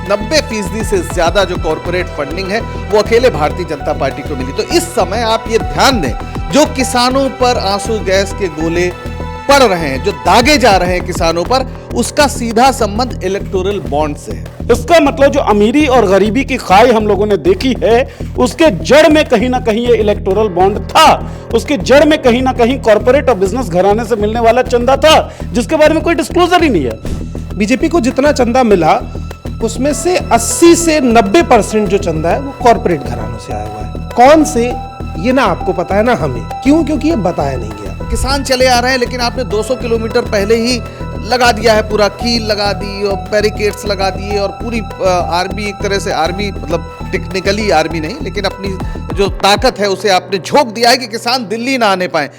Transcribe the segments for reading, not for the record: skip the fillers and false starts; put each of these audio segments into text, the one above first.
90% से ज्यादा जो कॉर्पोरेट फंडिंग है वो अकेले भारतीय जनता पार्टी को मिली। तो इस समय आप ये ध्यान दें, जो किसानों पर आंसू गैस के गोले पड़ रहे हैं, जो दागे जा रहे हैं किसानों पर, उसका सीधा संबंध इलेक्टोरल बॉन्ड से है। इसका मतलब जो अमीरी और गरीबी की खाई हम लोगों ने देखी है, उसके जड़ में कहीं ना कहीं ये इलेक्टोरल बॉन्ड था। उसके जड़ में कहीं ना कहीं कॉर्पोरेट और बिजनेस घराने से मिलने वाला चंदा था, जिसके बारे में कोई डिस्क्लोजर ही नहीं है। बीजेपी को जितना चंदा मिला उसमें से 80 से 90% जो चंदा है वो कॉर्पोरेट घरानों से आया हुआ है। कौन से, ये ना आपको पता है ना हमें। क्यों? क्योंकि ये बताया नहीं गया। किसान चले आ रहे हैं, लेकिन आपने 200 किलोमीटर पहले ही लगा दिया है, पूरा कील लगा दी और बैरिकेड्स लगा दिए और पूरी आर्मी, एक तरह से आर्मी, मतलब टेक्निकली आर्मी नहीं लेकिन अपनी जो ताकत है उसे आपने झोंक दिया है कि किसान दिल्ली ना आने पाए।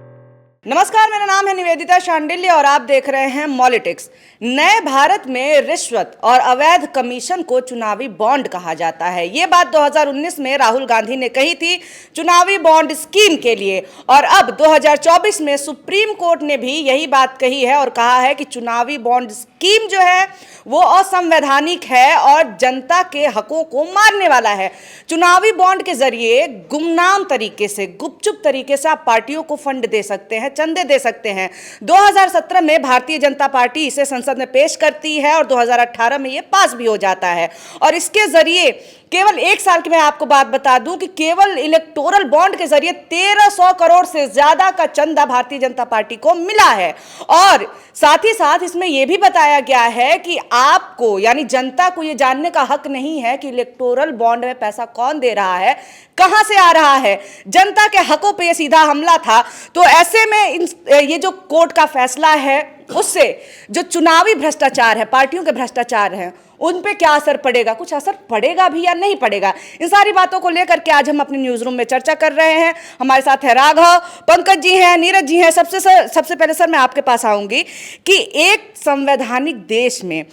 नमस्कार, मेरा नाम है निवेदिता शांडिल्य और आप देख रहे हैं मॉलिटिक्स। नए भारत में रिश्वत और अवैध कमीशन को चुनावी बॉन्ड कहा जाता है। ये बात 2019 में राहुल गांधी ने कही थी चुनावी बॉन्ड स्कीम के लिए, और अब 2024 में सुप्रीम कोर्ट ने भी यही बात कही है और कहा है कि चुनावी बॉन्ड स्कीम जो है वो असंवैधानिक है और जनता के हकों को मारने वाला है। चुनावी बॉन्ड के जरिए गुमनाम तरीके से, गुपचुप तरीके से आप पार्टियों को फंड दे सकते हैं, चंदे दे सकते हैं। 2017 में भारतीय जनता पार्टी इसे संसद में पेश करती है और 2018 में ये पास भी हो जाता है। और इसके जरिए केवल एक साल की मैं आपको बात बता दूं कि केवल इलेक्टोरल बॉन्ड के जरिए 1300 करोड़ से ज्यादा का चंदा भारतीय जनता पार्टी को मिला है। और साथ ही साथ इसमें यह भी बताया गया है कि आपको, यानी जनता को, यह जानने का हक नहीं है कि इलेक्टोरल बॉन्ड में पैसा कौन दे रहा है, कहां से आ रहा है। जनता के हकों पे यह सीधा हमला था। तो ऐसे में ये जो कोर्ट का फैसला है उससे जो चुनावी भ्रष्टाचार है, पार्टियों के भ्रष्टाचार हैं, उन पे क्या असर पड़ेगा, कुछ असर पड़ेगा भी या नहीं पड़ेगा, इन सारी बातों को लेकर के आज हम अपने न्यूज रूम में चर्चा कर रहे हैं। हमारे साथ है राघव, पंकज जी हैं, नीरज जी हैं। सबसे पहले सर मैं आपके पास आऊंगी कि एक संवैधानिक देश में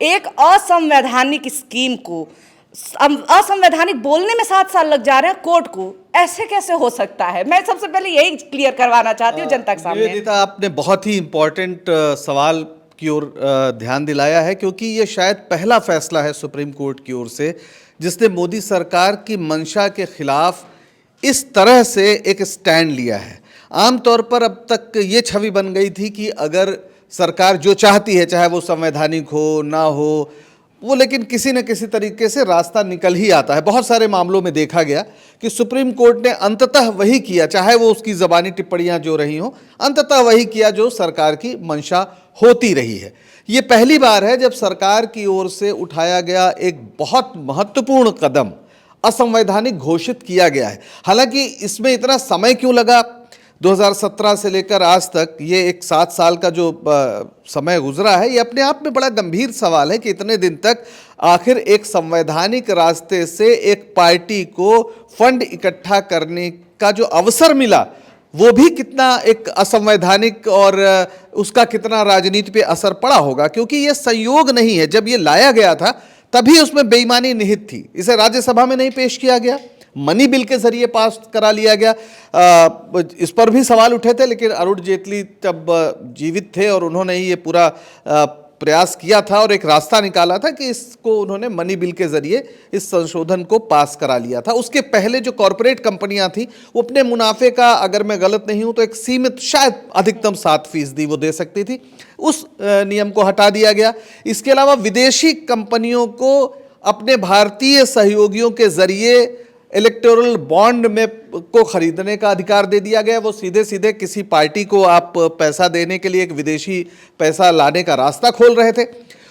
एक असंवैधानिक स्कीम को असंवैधानिक बोलने में 7 साल लग जा रहे हैं कोर्ट को, ऐसे कैसे हो सकता है? मैं सबसे पहले यही क्लियर करवाना चाहती हूँ जनता के सामने। आपने बहुत ही इंपॉर्टेंट सवाल की ओर ध्यान दिलाया है, क्योंकि ये शायद पहला फैसला है सुप्रीम कोर्ट की ओर से जिसने मोदी सरकार की मंशा के खिलाफ इस तरह से एक स्टैंड लिया है। आमतौर पर अब तक ये छवि बन गई थी कि अगर सरकार जो चाहती है, चाहे वो संवैधानिक हो ना हो वो, लेकिन किसी न किसी तरीके से रास्ता निकल ही आता है। बहुत सारे मामलों में देखा गया कि सुप्रीम कोर्ट ने अंततः वही किया, चाहे वो उसकी ज़बानी टिप्पणियां जो रही हों, अंततः वही किया जो सरकार की मंशा होती रही है। ये पहली बार है जब सरकार की ओर से उठाया गया एक बहुत महत्वपूर्ण कदम असंवैधानिक घोषित किया गया है। हालांकि इसमें इतना समय क्यों लगा, 2017 से लेकर आज तक ये एक 7 साल का जो समय गुजरा है, ये अपने आप में बड़ा गंभीर सवाल है कि इतने दिन तक आखिर एक संवैधानिक रास्ते से एक पार्टी को फंड इकट्ठा करने का जो अवसर मिला वो भी कितना एक असंवैधानिक, और उसका कितना राजनीति पे असर पड़ा होगा, क्योंकि ये संयोग नहीं है। जब ये लाया गया था तभी उसमें बेईमानी निहित थी। इसे राज्यसभा में नहीं पेश किया गया, मनी बिल के जरिए पास करा लिया गया। इस पर भी सवाल उठे थे, लेकिन अरुण जेटली तब जीवित थे और उन्होंने ही ये पूरा प्रयास किया था और एक रास्ता निकाला था कि इसको उन्होंने मनी बिल के जरिए इस संशोधन को पास करा लिया था। उसके पहले जो कॉरपोरेट कंपनियां थी वो अपने मुनाफे का, अगर मैं गलत नहीं हूं तो एक सीमित, शायद अधिकतम 7% वो दे सकती थी, उस नियम को हटा दिया गया। इसके अलावा विदेशी कंपनियों को अपने भारतीय सहयोगियों के जरिए इलेक्टोरल बॉन्ड में को खरीदने का अधिकार दे दिया गया। वो सीधे सीधे किसी पार्टी को आप पैसा देने के लिए एक विदेशी पैसा लाने का रास्ता खोल रहे थे।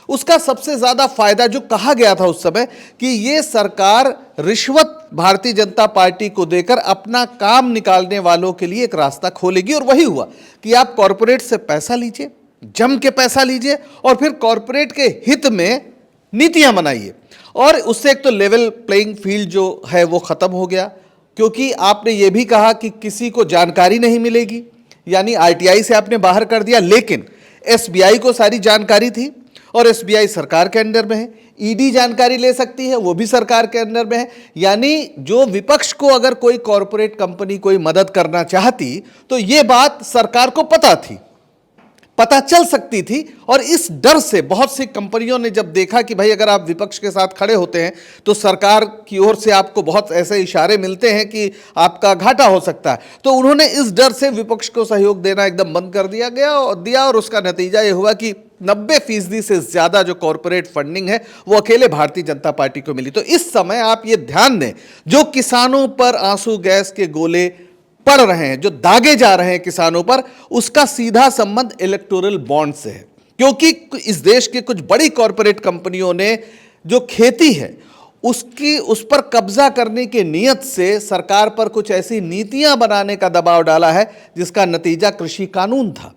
उसका सबसे ज़्यादा फायदा जो कहा गया था उस समय कि ये सरकार रिश्वत भारतीय जनता पार्टी को देकर अपना काम निकालने वालों के लिए एक रास्ता खोलेगी, और वही हुआ कि आप कॉरपोरेट से पैसा लीजिए, जम के पैसा लीजिए और फिर कॉरपोरेट के हित में नीतियां बनाइए। और उससे एक तो लेवल प्लेइंग फील्ड जो है वो ख़त्म हो गया, क्योंकि आपने ये भी कहा कि किसी को जानकारी नहीं मिलेगी, यानी आरटीआई से आपने बाहर कर दिया, लेकिन एसबीआई को सारी जानकारी थी और एसबीआई सरकार के अंडर में है। ईडी जानकारी ले सकती है, वो भी सरकार के अंडर में है। यानी जो विपक्ष को अगर कोई कॉरपोरेट कंपनी कोई मदद करना चाहती तो ये बात सरकार को पता थी, पता चल सकती थी। और इस डर से बहुत सी कंपनियों ने जब देखा कि भाई अगर आप विपक्ष के साथ खड़े होते हैं तो सरकार की ओर से आपको बहुत ऐसे इशारे मिलते हैं कि आपका घाटा हो सकता है, तो उन्होंने इस डर से विपक्ष को सहयोग देना एकदम बंद कर दिया और उसका नतीजा ये हुआ कि 90% से ज्यादा जो कॉरपोरेट फंडिंग है वो अकेले भारतीय जनता पार्टी को मिली। तो इस समय आप ये ध्यान दें, जो किसानों पर आंसू गैस के गोले पड़ रहे हैं, जो दागे जा रहे हैं किसानों पर, उसका सीधा संबंध इलेक्टोरल बॉन्ड से है। क्योंकि इस देश की कुछ बड़ी कॉरपोरेट कंपनियों ने जो खेती है उस पर कब्जा करने की नीयत से सरकार पर कुछ ऐसी नीतियां बनाने का दबाव डाला है जिसका नतीजा कृषि कानून था,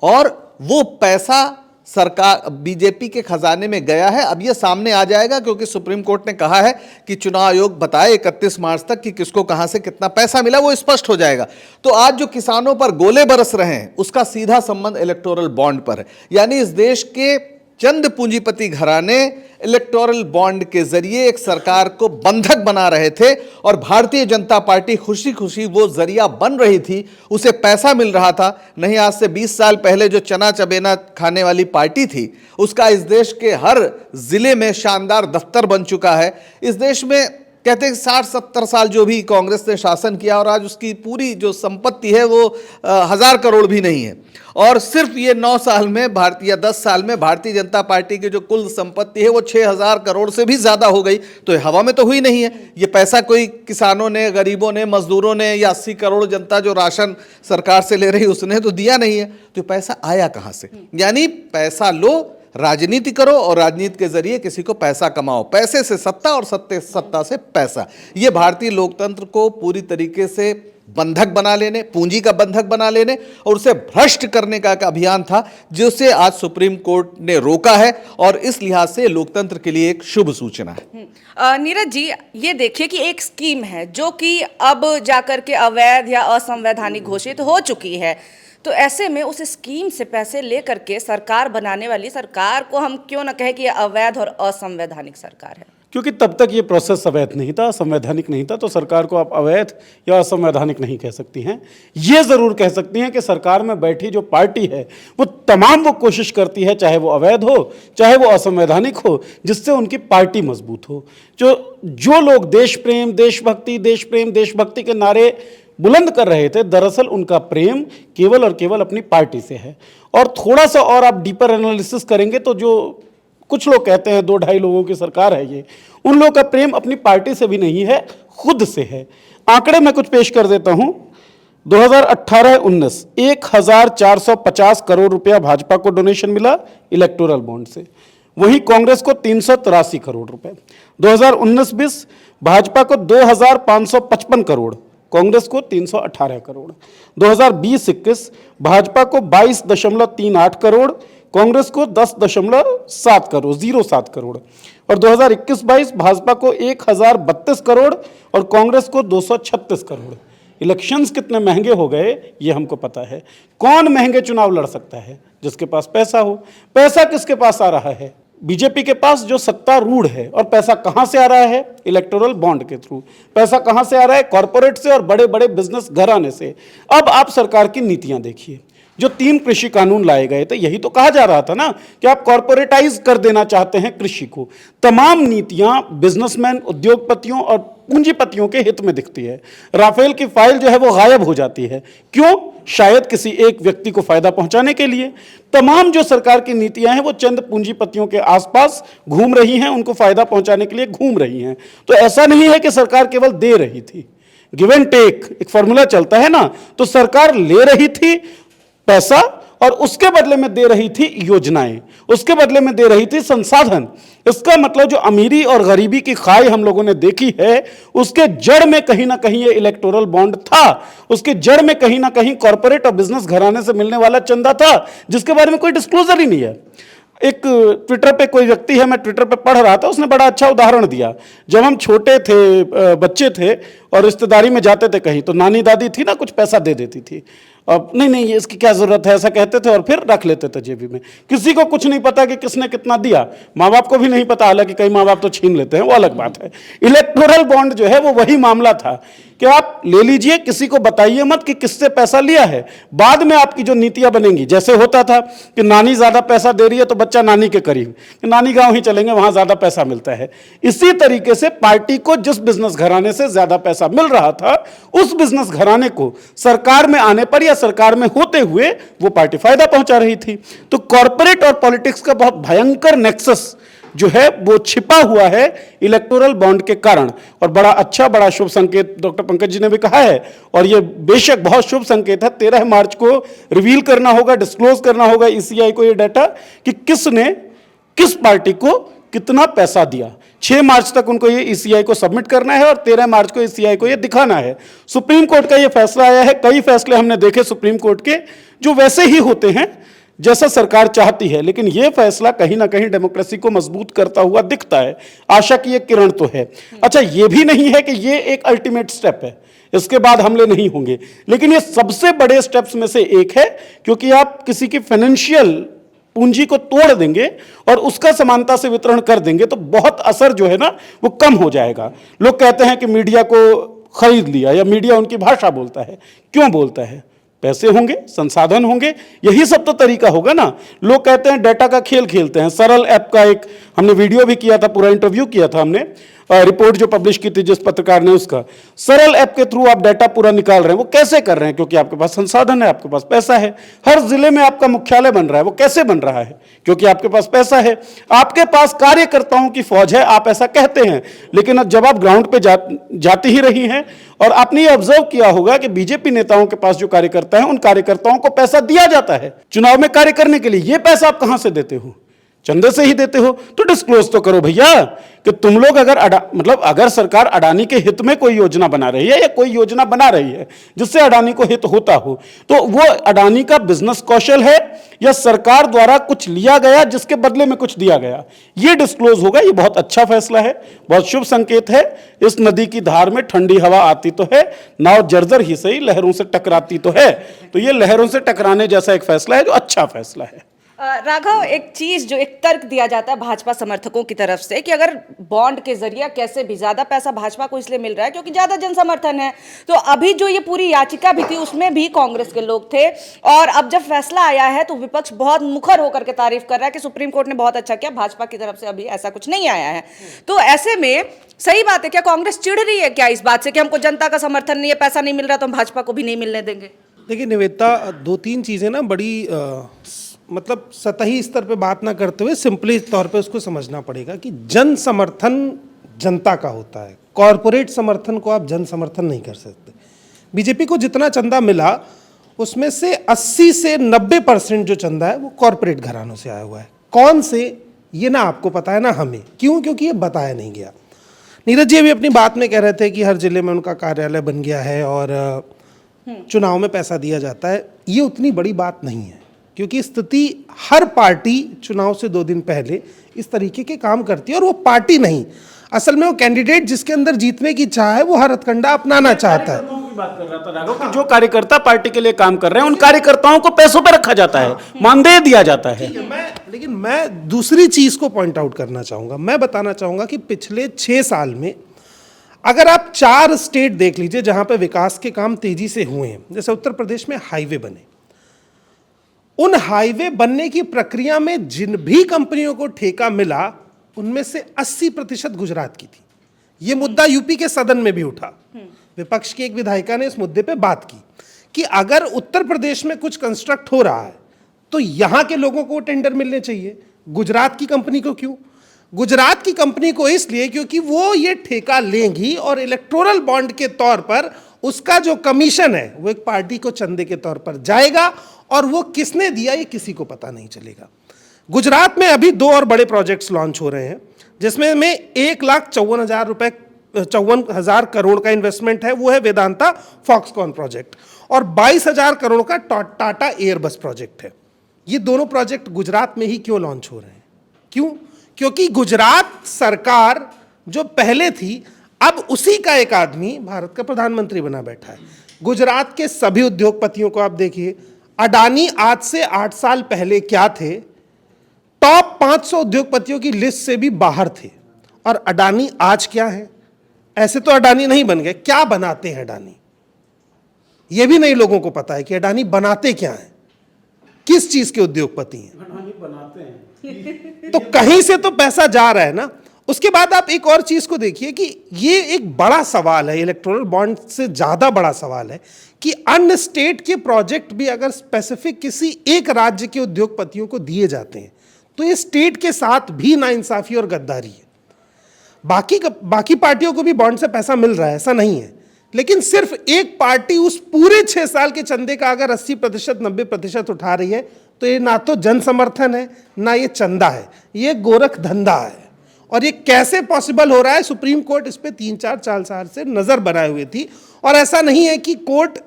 और वो पैसा सरकार बीजेपी के खजाने में गया है। अब ये सामने आ जाएगा क्योंकि सुप्रीम कोर्ट ने कहा है कि चुनाव आयोग बताए 31 मार्च तक कि किसको कहां से कितना पैसा मिला, वो स्पष्ट हो जाएगा। तो आज जो किसानों पर गोले बरस रहे हैं उसका सीधा संबंध इलेक्टोरल बॉन्ड पर है। यानी इस देश के चंद पूंजीपति घराने इलेक्टोरल बॉन्ड के जरिए एक सरकार को बंधक बना रहे थे, और भारतीय जनता पार्टी खुशी खुशी वो जरिया बन रही थी, उसे पैसा मिल रहा था। नहीं, आज से 20 साल पहले जो चना चबेना खाने वाली पार्टी थी उसका इस देश के हर जिले में शानदार दफ्तर बन चुका है। इस देश में कहते हैं 60-70 साल जो भी कांग्रेस ने शासन किया, और आज उसकी पूरी जो संपत्ति है वो 1000 करोड़ भी नहीं है, और सिर्फ ये 9 साल में या 10 साल में भारतीय जनता पार्टी की जो कुल संपत्ति है वो 6000 करोड़ से भी ज्यादा हो गई। तो ये हवा में तो हुई नहीं है, ये पैसा कोई किसानों ने, गरीबों ने, मजदूरों ने, या 80 करोड़ जनता जो राशन सरकार से ले रही उसने तो दिया नहीं है। तो पैसा आया कहां से? यानी पैसा लो, राजनीति करो, और राजनीति के जरिए किसी को पैसा कमाओ। पैसे से सत्ता और सत्ता से पैसा, ये भारतीय लोकतंत्र को पूरी तरीके से बंधक बना लेने, पूंजी का बंधक बना लेने और उसे भ्रष्ट करने का एक अभियान था, जिसे आज सुप्रीम कोर्ट ने रोका है, और इस लिहाज से लोकतंत्र के लिए एक शुभ सूचना है। नीरज जी, ये देखिए कि एक स्कीम है जो कि अब जाकर के अवैध या असंवैधानिक घोषित हो चुकी है, तो ऐसे में उस स्कीम से पैसे लेकर के सरकार बनाने वाली सरकार को हम क्यों ना कहें कि ये अवैध और असंवैधानिक सरकार है? क्योंकि तब तक ये प्रोसेस अवैध नहीं था, संवैधानिक नहीं था, तो सरकार को आप अवैध या असंवैधानिक नहीं कह सकती हैं। ये ज़रूर कह सकती हैं कि सरकार में बैठी जो पार्टी है वो कोशिश करती है, चाहे वो अवैध हो चाहे वो असंवैधानिक हो, जिससे उनकी पार्टी मजबूत हो। जो लोग देश प्रेम, देशभक्ति के नारे बुलंद कर रहे थे, दरअसल उनका प्रेम केवल और केवल अपनी पार्टी से है। और थोड़ा सा और आप डीपर एनालिसिस करेंगे तो जो कुछ लोग कहते हैं 2-2.5 लोगों की सरकार है ये, उन लोगों का प्रेम अपनी पार्टी से भी नहीं है, खुद से है। आंकड़े मैं कुछ पेश कर देता हूं। 2018-19 1450 करोड़ रुपया भाजपा को डोनेशन मिला इलेक्टोरल बॉन्ड से, वहीं कांग्रेस को 383 करोड़ रुपए। 2019-20 भाजपा को 2555 करोड़, कांग्रेस को 318 करोड़। 2020-21 भाजपा को 22.38 करोड़, कांग्रेस को 10.7 करोड़, 07 करोड़। और 2021-22 भाजपा को 1032 करोड़ और कांग्रेस को 236 करोड़। इलेक्शंस कितने महंगे हो गए ये हमको पता है। कौन महंगे चुनाव लड़ सकता है? जिसके पास पैसा हो। पैसा किसके पास आ रहा है? बीजेपी के पास, जो सत्तारूढ़ है। और पैसा कहां से आ रहा है? इलेक्टोरल बॉन्ड के थ्रू। पैसा कहां से आ रहा है? कॉर्पोरेट से और बड़े बड़े बिजनेस घराने से। अब आप सरकार की नीतियां देखिए, जो 3 कृषि कानून लाए गए थे, यही तो कहा जा रहा था ना कि आप कॉर्पोरेटाइज कर देना चाहते हैं कृषि को। तमाम नीतियां बिजनेसमैन, उद्योगपतियों और पूंजीपतियों के हित में दिखती है। राफेल की फाइल जो है वो गायब हो जाती है। क्यों? शायद किसी एक व्यक्ति को फायदा पहुंचाने के लिए। तमाम जो सरकार की नीतियां हैं वो चंद पूंजीपतियों के आसपास घूम रही हैं, उनको फायदा पहुंचाने के लिए घूम रही हैं। तो ऐसा नहीं है कि सरकार केवल दे रही थी। गिव एंड टेक एक फॉर्मूला चलता है ना, तो सरकार ले रही थी पैसा और उसके बदले में दे रही थी योजनाएं, उसके बदले में दे रही थी संसाधन। इसका मतलब जो अमीरी और गरीबी की खाई हम लोगों ने देखी है, उसके जड़ में कहीं ना कहीं ये इलेक्टोरल बॉन्ड था। उसके जड़ में कहीं ना कहीं कॉर्पोरेट और बिजनेस घराने से मिलने वाला चंदा था, जिसके बारे में कोई डिस्क्लोजर ही नहीं है। एक ट्विटर पे कोई व्यक्ति है, मैं ट्विटर पे पढ़ रहा था, उसने बड़ा अच्छा उदाहरण दिया। जब हम छोटे थे, बच्चे थे और रिश्तेदारी में जाते थे कहीं, तो नानी दादी थी ना, कुछ पैसा दे देती थी अब नहीं ये इसकी क्या जरूरत है, ऐसा कहते थे और फिर रख लेते थे जेबी में। किसी को कुछ नहीं पता कि किसने कितना दिया, माँ बाप को भी नहीं पता, हालांकि कई माँ बाप तो छीन लेते हैं, वो अलग बात है। इलेक्टोरल बॉन्ड जो है वो वही मामला था कि आप ले लीजिए, किसी को बताइए मत कि किससे पैसा लिया है, बाद में आपकी जो नीतियां बनेंगी, जैसे होता था कि नानी ज्यादा पैसा दे रही है तो बच्चा नानी के करीब, कि नानी गांव ही चलेंगे वहां ज्यादा पैसा मिलता है। इसी तरीके से पार्टी को जिस बिजनेस घराने से ज्यादा पैसा मिल रहा था, उस बिजनेस घराने को सरकार में आने पर या सरकार में होते हुए वो पार्टी फायदा पहुंचा रही थी। तो कॉर्पोरेट और पॉलिटिक्स का बहुत भयंकर नेक्सस जो है वो छिपा हुआ है इलेक्टोरल बॉन्ड के कारण, और बड़ा अच्छा बड़ा शुभ संकेत डॉक्टर पंकज जी ने भी कहा है, और ये बेशक बहुत शुभ संकेत है। 13 मार्च को रिवील करना होगा, डिस्क्लोज करना होगा ईसीआई को ये डाटा कि किसने किस पार्टी को कितना पैसा दिया। 6 मार्च तक उनको ये ईसीआई को सबमिट करना है और 13 मार्च को ईसीआई को ये दिखाना है। सुप्रीम कोर्ट का ये फैसला आया है। कई फैसले हमने देखे सुप्रीम कोर्ट के जो वैसे ही होते हैं जैसा सरकार चाहती है, लेकिन यह फैसला कहीं ना कहीं डेमोक्रेसी को मजबूत करता हुआ दिखता है। आशा की एक किरण तो है। अच्छा, यह भी नहीं है कि यह एक अल्टीमेट स्टेप है, इसके बाद हमले नहीं होंगे, लेकिन यह सबसे बड़े स्टेप्स में से एक है, क्योंकि आप किसी की फाइनेंशियल पूंजी को तोड़ देंगे और उसका समानता से वितरण कर देंगे तो बहुत असर जो है ना वो कम हो जाएगा। लोग कहते हैं कि मीडिया को खरीद लिया, या मीडिया उनकी भाषा बोलता है। क्यों बोलता है? पैसे होंगे, संसाधन होंगे, यही सब तो तरीका होगा ना। लोग कहते हैं डेटा का खेल खेलते हैं। सरल ऐप का एक हमने वीडियो भी किया था, पूरा इंटरव्यू किया था हमने, रिपोर्ट जो पब्लिश की थी जिस पत्रकार ने, उसका सरल ऐप के थ्रू आप डाटा पूरा निकाल रहे हैं। वो कैसे कर रहे हैं? क्योंकि आपके पास संसाधन है, आपके पास पैसा है। हर जिले में आपका मुख्यालय बन रहा है, वो कैसे बन रहा है? क्योंकि आपके पास पैसा है, आपके पास कार्यकर्ताओं की फौज है। आप ऐसा कहते हैं, लेकिन जब आप ग्राउंड पे जाती ही रही हैं, और आपने ये ऑब्जर्व किया होगा कि बीजेपी नेताओं के पास जो कार्यकर्ता हैं, उन कार्यकर्ताओं को पैसा दिया जाता है चुनाव में कार्य करने के लिए। ये पैसा आप कहां से देते हो? चंदे से ही देते हो। तो डिस्क्लोज तो करो भैया कि तुम लोग अगर मतलब अगर सरकार अडानी के हित में कोई योजना बना रही है या कोई योजना बना रही है जिससे अडानी को हित होता हो, तो वो अडानी का बिजनेस कौशल है या सरकार द्वारा कुछ लिया गया जिसके बदले में कुछ दिया गया, ये डिस्क्लोज होगा। ये बहुत अच्छा फैसला है, बहुत शुभ संकेत है। इस नदी की धार में ठंडी हवा आती तो है, नाव जर्जर ही सही लहरों से टकराती तो है। तो ये लहरों से टकराने जैसा एक फैसला है जो अच्छा फैसला है। राघव, एक चीज जो एक तर्क दिया जाता है भाजपा समर्थकों की तरफ से कि अगर बॉन्ड के जरिए कैसे भी ज्यादा पैसा भाजपा को इसलिए मिल रहा है क्योंकि ज्यादा जनसमर्थन है। तो अभी जो ये पूरी याचिका भी थी उसमें भी कांग्रेस के लोग थे, और अब जब फैसला आया है तो विपक्ष बहुत मुखर होकर के तारीफ कर रहा है कि सुप्रीम कोर्ट ने बहुत अच्छा किया, भाजपा की तरफ से अभी ऐसा कुछ नहीं आया है। तो ऐसे में सही बात है क्या, कांग्रेस चिढ़ रही है क्या इस बात से कि हमको जनता का समर्थन नहीं है, पैसा नहीं मिल रहा तो हम भाजपा को भी नहीं मिलने देंगे? देखिए निवेदिता, 2-3 चीज़ें ना बड़ी मतलब सतही स्तर पे बात ना करते हुए सिंपली तौर पे उसको समझना पड़ेगा कि जन समर्थन जनता का होता है, कॉरपोरेट समर्थन को आप जन समर्थन नहीं कर सकते। बीजेपी को जितना चंदा मिला उसमें से 80 से 90% जो चंदा है वो कॉरपोरेट घरानों से आया हुआ है। कौन से, ये ना आपको पता है ना हमें। क्यों? क्योंकि ये बताया नहीं गया। नीरज जी अभी अपनी बात में कह रहे थे कि हर जिले में उनका कार्यालय बन गया है और चुनाव में पैसा दिया जाता है। ये उतनी बड़ी बात नहीं है, क्योंकि स्थिति हर पार्टी चुनाव से 2 दिन पहले इस तरीके के काम करती है, और वो पार्टी नहीं, असल में वो कैंडिडेट जिसके अंदर जीतने की चाह है वो हर हथकंडा अपनाना चाहता है। बात कर रहा था राघव कि जो कार्यकर्ता पार्टी के लिए काम कर रहे हैं उन कार्यकर्ताओं को पैसों पर रखा जाता है, मानदेय दिया जाता है। लेकिन मैं दूसरी चीज को पॉइंट आउट करना चाहूंगा। मैं बताना चाहूंगा कि पिछले 6 साल में अगर आप 4 स्टेट देख लीजिए जहां पे विकास के काम तेजी से हुए हैं, जैसे उत्तर प्रदेश में हाईवे बने, उन हाईवे बनने की प्रक्रिया में जिन भी कंपनियों को ठेका मिला उनमें से 80% गुजरात की थी। यह मुद्दा यूपी के सदन में भी उठा। विपक्ष की एक विधायिका ने इस मुद्दे पे बात की कि अगर उत्तर प्रदेश में कुछ कंस्ट्रक्ट हो रहा है तो यहां के लोगों को टेंडर मिलने चाहिए, गुजरात की कंपनी को क्यों? गुजरात की कंपनी को इसलिए क्योंकि वो ये ठेका लेंगी और इलेक्टोरल बॉन्ड के तौर पर उसका जो कमीशन है वो एक पार्टी को चंदे के तौर पर जाएगा, और वो किसने दिया ये किसी को पता नहीं चलेगा। गुजरात में अभी 2 और बड़े प्रोजेक्ट्स लॉन्च हो रहे हैं जिसमें 1,54,000 करोड़ का इन्वेस्टमेंट है। वो है वेदांता फॉक्सकॉन प्रोजेक्ट, और 22,000 करोड़ का टाटा एयरबस प्रोजेक्ट है। ये दोनों प्रोजेक्ट गुजरात में ही क्यों लॉन्च हो रहे हैं? क्यों? क्योंकि गुजरात सरकार जो पहले थी अब उसी का एक आदमी भारत का प्रधानमंत्री बना बैठा है। गुजरात के सभी उद्योगपतियों को आप देखिए, अडानी आज से 8 साल पहले क्या थे, टॉप 500 उद्योगपतियों की लिस्ट से भी बाहर थे। और अडानी आज क्या है? ऐसे तो अडानी नहीं बन गए, क्या बनाते हैं अडानी? यह भी नहीं लोगों को पता है कि अडानी बनाते क्या हैं, किस चीज के उद्योगपति हैं। अडानी बनाते हैं तो कहीं से तो पैसा जा रहा है ना। उसके बाद आप एक और चीज को देखिए कि ये एक बड़ा सवाल है, इलेक्टोरल बॉन्ड से ज्यादा बड़ा सवाल है कि अन्य स्टेट के प्रोजेक्ट भी अगर स्पेसिफिक किसी एक राज्य के उद्योगपतियों को दिए जाते हैं तो ये स्टेट के साथ भी नाइंसाफी और गद्दारी है। बाकी पार्टियों को भी बॉन्ड से पैसा मिल रहा है, ऐसा नहीं है, लेकिन सिर्फ एक पार्टी उस पूरे 6 साल के चंदे का अगर 80% 90% उठा रही है तो ये ना तो जन समर्थन है, ना ये चंदा है, ये गोरख धंधा है। और ये कैसे पॉसिबल हो रहा है? सुप्रीम कोर्ट इस पे 3-4 साल से नजर बनाए हुए थी। और ऐसा नहीं है कि कोर्ट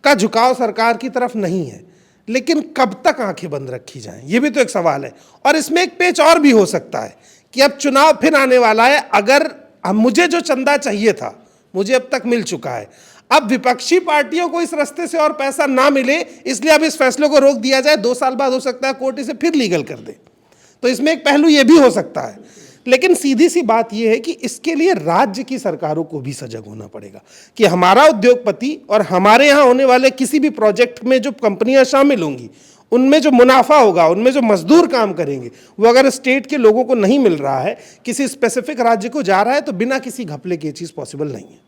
का झुकाव सरकार की तरफ नहीं है, लेकिन कब तक आंखें बंद रखी जाएं, ये भी तो एक सवाल है। और इसमें एक पेच और भी हो सकता है कि अब चुनाव फिर आने वाला है, अगर मुझे जो चंदा चाहिए था मुझे अब तक मिल चुका है, अब विपक्षी पार्टियों को इस रास्ते से और पैसा ना मिले, इसलिए अब इस फैसले को रोक दिया जाए। 2 साल बाद हो सकता है कोर्ट इसे फिर लीगल कर दे। तो इसमें एक पहलू यह भी हो सकता है। लेकिन सीधी सी बात यह है कि इसके लिए राज्य की सरकारों को भी सजग होना पड़ेगा कि हमारा उद्योगपति और हमारे यहाँ होने वाले किसी भी प्रोजेक्ट में जो कंपनियां शामिल होंगी, उनमें जो मुनाफा होगा, उनमें जो मजदूर काम करेंगे, वो अगर स्टेट के लोगों को नहीं मिल रहा है, किसी स्पेसिफिक राज्य को जा रहा है, तो बिना किसी घपले की चीज पॉसिबल नहीं है।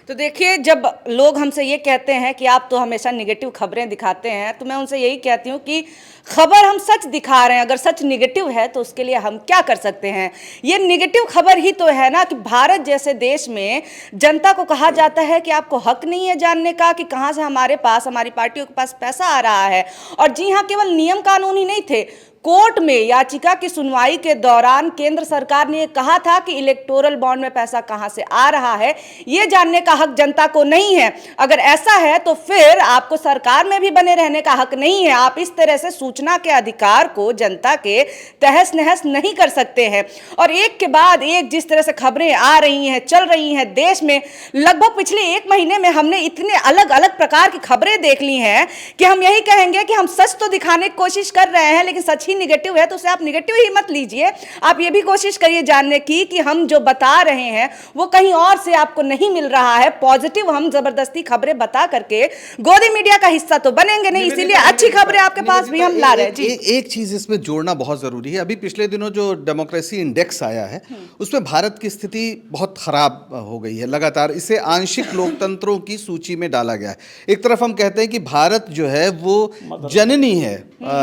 तो देखिए, जब लोग हमसे ये कहते हैं कि आप तो हमेशा निगेटिव खबरें दिखाते हैं, तो मैं उनसे यही कहती हूँ कि खबर हम सच दिखा रहे हैं, अगर सच निगेटिव है तो उसके लिए हम क्या कर सकते हैं? ये निगेटिव खबर ही तो है ना कि भारत जैसे देश में जनता को कहा जाता है कि आपको हक नहीं है जानने का कि कहाँ से हमारे पास, हमारी पार्टियों के पास पैसा आ रहा है। और जी हाँ, केवल नियम कानून ही नहीं थे, कोर्ट में याचिका की सुनवाई के दौरान केंद्र सरकार ने कहा था कि इलेक्टोरल बॉन्ड में पैसा कहां से आ रहा है, यह जानने का हक जनता को नहीं है। अगर ऐसा है तो फिर आपको सरकार में भी बने रहने का हक नहीं है। आप इस तरह से सूचना के अधिकार को जनता के तहस नहस नहीं कर सकते हैं। और एक के बाद एक जिस तरह से खबरें आ रही हैं, चल रही हैं देश में, लगभग पिछले 1 महीने में हमने इतने अलग अलग प्रकार की खबरें देख ली हैं कि हम यही कहेंगे कि हम सच तो दिखाने की कोशिश कर रहे हैं, लेकिन सच ही निगेटिव है तो उसे आप निगेटिव ही मत लीजिए। आप ये भी कोशिश करिए जानने की कि हम जो बता रहे हैं वो कहीं और से आपको नहीं मिल रहा है। पॉजिटिव हम जबरदस्ती खबरें बता करके गोदी मीडिया का हिस्सा तो बनेंगे नहीं, इसीलिए अच्छी खबरें आपके पास भी हम ला रहे हैं। जी, एक चीज इसमें जोड़ना बहुत जरूरी है। अभी पिछले दिनों जो डेमोक्रेसी इंडेक्स आया है उसमें भारत की स्थिति बहुत खराब हो गई है। लगातार इसे आंशिक लोकतंत्रों की सूची में डाला गया है। एक तरफ हम कहते हैं कि भारत जो है वो जननी है,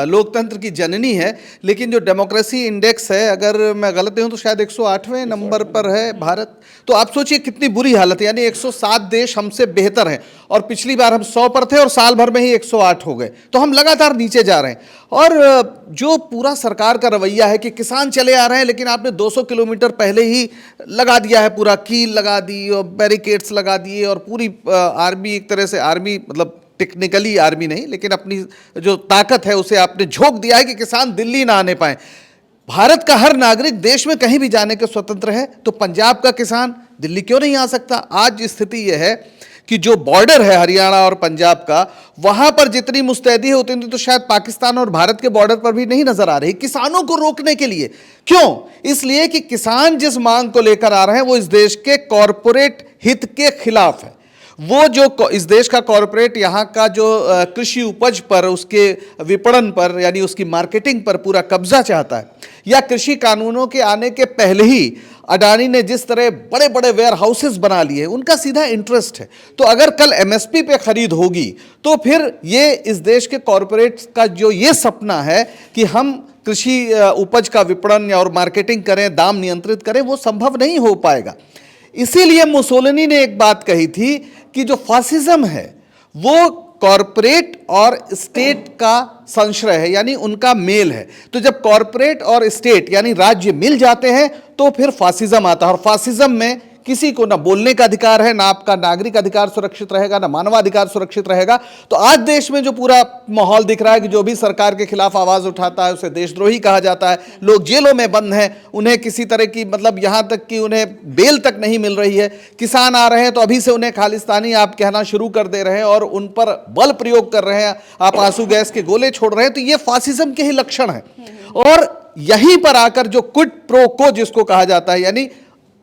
लोकतंत्र की जननी है, लेकिन जो डेमोक्रेसी इंडेक्स है, अगर मैं गलत नहीं हूं तो शायद 108वें नंबर पर है भारत। तो आप सोचिए कितनी बुरी हालत है, यानी 107 देश हमसे बेहतर हैं और पिछली बार हम 100 पर थे और साल भर में ही 108 हो गए। तो हम लगातार नीचे जा रहे हैं। और जो पूरा सरकार का रवैया है कि किसान चले आ रहे हैं, लेकिन आपने 200 किलोमीटर पहले ही लगा दिया है, पूरा कील लगा दी और बैरिकेड्स लगा दिए और पूरी आर्मी, एक तरह से आर्मी, मतलब टेक्निकली आर्मी नहीं लेकिन अपनी जो ताकत है उसे आपने झोंक दिया है कि किसान दिल्ली ना आने पाए। भारत का हर नागरिक देश में कहीं भी जाने के स्वतंत्र है, तो पंजाब का किसान दिल्ली क्यों नहीं आ सकता? आज स्थिति यह है कि जो बॉर्डर है हरियाणा और पंजाब का, वहां पर जितनी मुस्तैदी है उतनी तो शायद पाकिस्तान और भारत के बॉर्डर पर भी नहीं नजर आ रही, किसानों को रोकने के लिए। क्यों? इसलिए कि किसान जिस मांग को लेकर आ रहे हैं वो इस देश के कॉरपोरेट हित के खिलाफ है। वो जो इस देश का कॉरपोरेट यहाँ का जो कृषि उपज पर, उसके विपणन पर, यानी उसकी मार्केटिंग पर पूरा कब्जा चाहता है, या कृषि कानूनों के आने के पहले ही अडानी ने जिस तरह बड़े बड़े वेयर हाउसेस बना लिए, उनका सीधा इंटरेस्ट है। तो अगर कल एमएसपी पे खरीद होगी तो फिर ये इस देश के कॉरपोरेट्स का जो ये सपना है कि हम कृषि उपज का विपणन और मार्केटिंग करें, दाम नियंत्रित करें, वो संभव नहीं हो पाएगा। इसीलिए मुसोलिनी ने एक बात कही थी कि जो फासिज्म है वो कॉरपोरेट और स्टेट का संश्रय है, यानी उनका मेल है। तो जब कॉरपोरेट और स्टेट यानी राज्य मिल जाते हैं तो फिर फासिज्म आता है। और फासिज्म में किसी को ना बोलने का अधिकार है, ना आपका नागरिक अधिकार सुरक्षित रहेगा, ना मानवाधिकार सुरक्षित रहेगा। तो आज देश में जो पूरा माहौल दिख रहा है कि जो भी सरकार के खिलाफ आवाज उठाता है उसे देशद्रोही कहा जाता है, लोग जेलों में बंद हैं, उन्हें किसी तरह की मतलब यहां तक कि उन्हें बेल तक नहीं मिल रही है, किसान आ रहे हैं तो अभी से उन्हें खालिस्तानी आप कहना शुरू कर दे रहे हैं और उन पर बल प्रयोग कर रहे हैं, आप आंसू गैस के गोले छोड़ रहे हैं, तो ये फासिज्म के ही लक्षण है। और यहीं पर आकर जो क्विड प्रो को जिसको कहा जाता है, यानी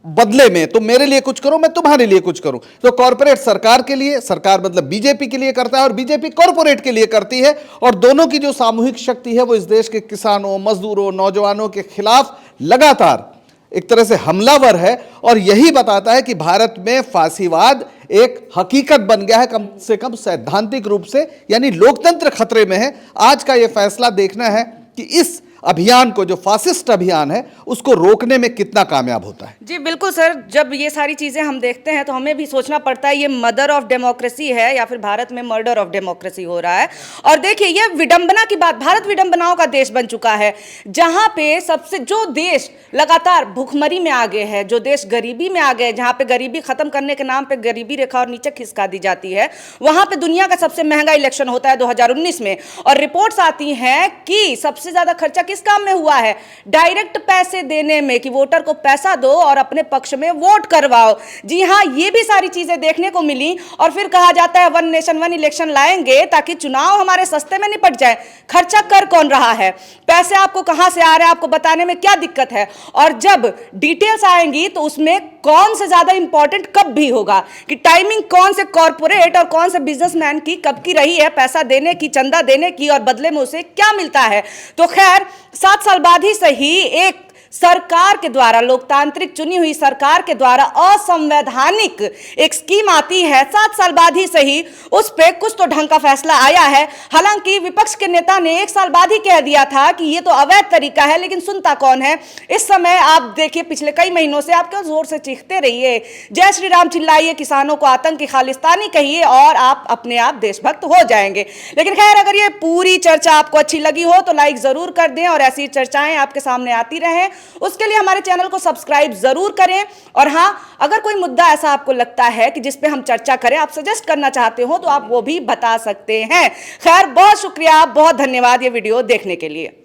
बदले में तुम मेरे लिए कुछ करो मैं तुम्हारे लिए कुछ करूं, तो कॉर्पोरेट सरकार के लिए, सरकार मतलब बीजेपी के लिए करता है और बीजेपी कॉर्पोरेट के लिए करती है, और दोनों की जो सामूहिक शक्ति है वो इस देश के किसानों, मजदूरों, नौजवानों के खिलाफ लगातार एक तरह से हमलावर है। और यही बताता है कि भारत में फांसीवाद एक हकीकत बन गया है, कम से कम सैद्धांतिक रूप से, यानी लोकतंत्र खतरे में है। आज का यह फैसला देखना है कि इस अभियान को, जो फासिस्ट अभियान है, उसको रोकने में कितना कामयाब होता है। जी बिल्कुल सर, जब ये सारी चीजें हम देखते हैं तो हमें भी सोचना पड़ता है ये मदर ऑफ डेमोक्रेसी है या फिर भारत में मर्डर ऑफ डेमोक्रेसी हो रहा है। और देखिए ये विडंबना की बात, भारत विडंबनाओं का देश बन चुका है, जहां पे सबसे जो देश लगातार भूखमरी में आगे है, जो देश गरीबी में आगे है, जहां पे गरीबी खत्म करने के नाम पे गरीबी रेखा और नीचे खिसका दी जाती है, वहां पे दुनिया का सबसे महंगा इलेक्शन होता है 2019 में। और रिपोर्ट्स आती हैं कि सबसे ज्यादा खर्चा किस काम में हुआ है? डायरेक्ट पैसे देने में, कि वोटर को पैसा दो और अपने पक्ष में वोट करवाओ। जी हां, ये भी सारी चीजें देखने को मिली। और फिर कहा जाता है वन नेशन वन इलेक्शन लाएंगे ताकि चुनाव हमारे सस्ते में निपट जाए। खर्चा कर कौन रहा है? पैसे आपको कहां से आ रहे हैं, आपको बताने में क्या दिक्कत है? और जब डिटेल्स आएंगी तो उसमें कौन से ज्यादा इंपॉर्टेंट कब भी होगा, कि टाइमिंग कौन से कॉर्पोरेट और कौन से बिजनेसमैन की कब की रही है, पैसा देने की, चंदा देने की, और बदले में उसे क्या मिलता है। तो खैर 7 साल बाद ही सही एक सरकार के द्वारा, लोकतांत्रिक चुनी हुई सरकार के द्वारा असंवैधानिक एक स्कीम आती है, 7 साल बाद ही सही उस पे कुछ तो ढंग का फैसला आया है। हालांकि विपक्ष के नेता ने 1 साल बाद ही कह दिया था कि ये तो अवैध तरीका है, लेकिन सुनता कौन है। इस समय आप देखिए पिछले कई महीनों से आप क्यों जोर से चीखते रहिए, जय श्री राम चिल्लाइए, किसानों को आतंकी खालिस्तानी कहिए और आप अपने आप देशभक्त हो जाएंगे। लेकिन खैर, अगर ये पूरी चर्चा आपको अच्छी लगी हो तो लाइक जरूर कर दें और ऐसी चर्चाएं आपके सामने आती रहें, उसके लिए हमारे चैनल को सब्सक्राइब जरूर करें। और हां, अगर कोई मुद्दा ऐसा आपको लगता है कि जिस पे हम चर्चा करें, आप सजेस्ट करना चाहते हो, तो आप वो भी बता सकते हैं। खैर, बहुत शुक्रिया, बहुत धन्यवाद ये वीडियो देखने के लिए।